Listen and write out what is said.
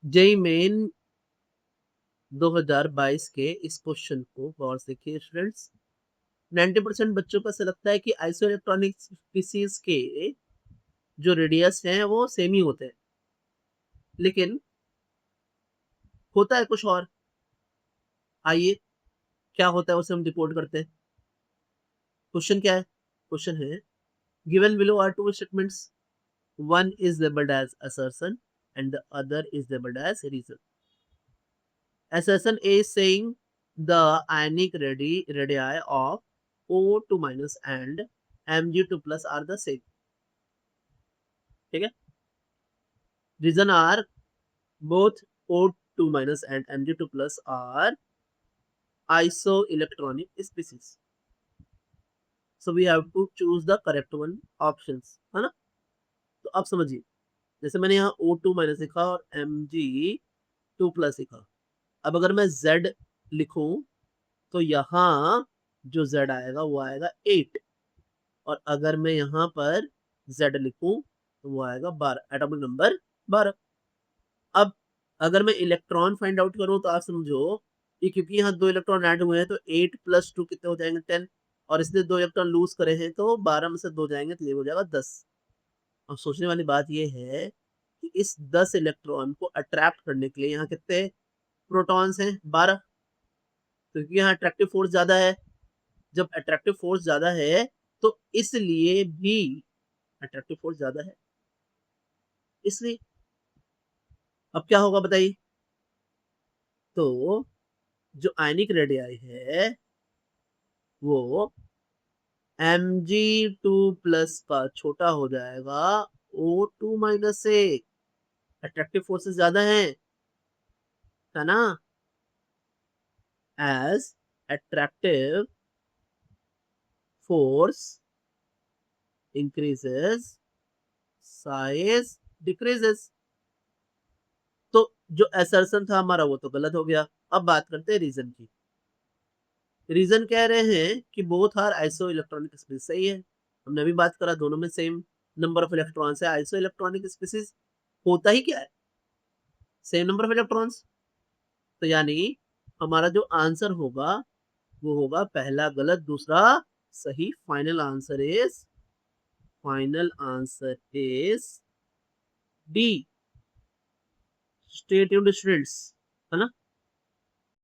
JEE main 2022 के इस question को गौर से देखिए स्टूडेंट्स। 90% बच्चों को ऐसा लगता है कि आइसोइलेक्ट्रॉनिक स्पीसीज के जो रेडियस हैं वो सेम ही होते हैं, लेकिन होता है कुछ और। आइए, क्या होता है उसे हम रिपोर्ट करते हैं। क्वेश्चन क्या है? क्वेश्चन है given below are two statements, one is labeled as assertion and the other is labeled as reason. Assertion is saying the ionic radii of O2 minus and Mg2 plus are the same. ठीक है? Reason are both O2 minus and Mg2 plus are isoelectronic species. So we have to choose the correct one options, है ना? तो अब समझिए, जैसे मैंने यहाँ O2 माइनस लिखा और Mg2 प्लस लिखा। अब अगर मैं Z लिखूं तो यहाँ जो Z आएगा वो आएगा 8, और अगर मैं यहाँ पर Z लिखूं तो वो आएगा 12, एटॉमिक नंबर 12। अब अगर मैं इलेक्ट्रॉन फाइंड आउट करूं तो आप समझो कि क्योंकि यहाँ 2 इलेक्ट्रॉन ऐड हुए हैं तो 8 प्लस 2 कितने हो जाएंगे 10, और इसलिए 2 इलेक्ट्रॉन लूज करे हैं तो 12 में से 2 जाएंगे तो ये हो जाएगा 10। और सोचने वाली बात ये है कि इस 10 इलेक्ट्रॉन को अट्रैक्ट करने के लिए यहाँ कितने प्रोटॉन्स हैं? 12। क्योंकि यहाँ अट्रैक्टिव फोर्स ज्यादा है। जब अट्रैक्टिव फोर्स ज्यादा है तो इसलिए भी अट्रैक्टिव फोर्स ज्यादा है, इसलिए अब क्या होगा बताइए। तो जो आयनिक रेडियाई है वो Mg2 प्लस का छोटा हो जाएगा O2 माइनस से। अट्रैक्टिव फोर्सेस ज्यादा है ना? As attractive force increases size decreases. तो जो असर्शन था हमारा वो तो गलत हो गया। अब बात करते हैं रीजन की। रीजन कह रहे हैं कि both are isoelectronic species. सही है, हमने अभी बात करा दोनों में सेम नंबर ऑफ इलेक्ट्रॉन्स है। आइसो इलेक्ट्रॉनिक स्पीसीज होता ही क्या है? Same number of electrons. तो यानी हमारा जो आंसर होगा वो होगा पहला गलत, दूसरा सही। Final answer is D. Stay tuned students, है ना?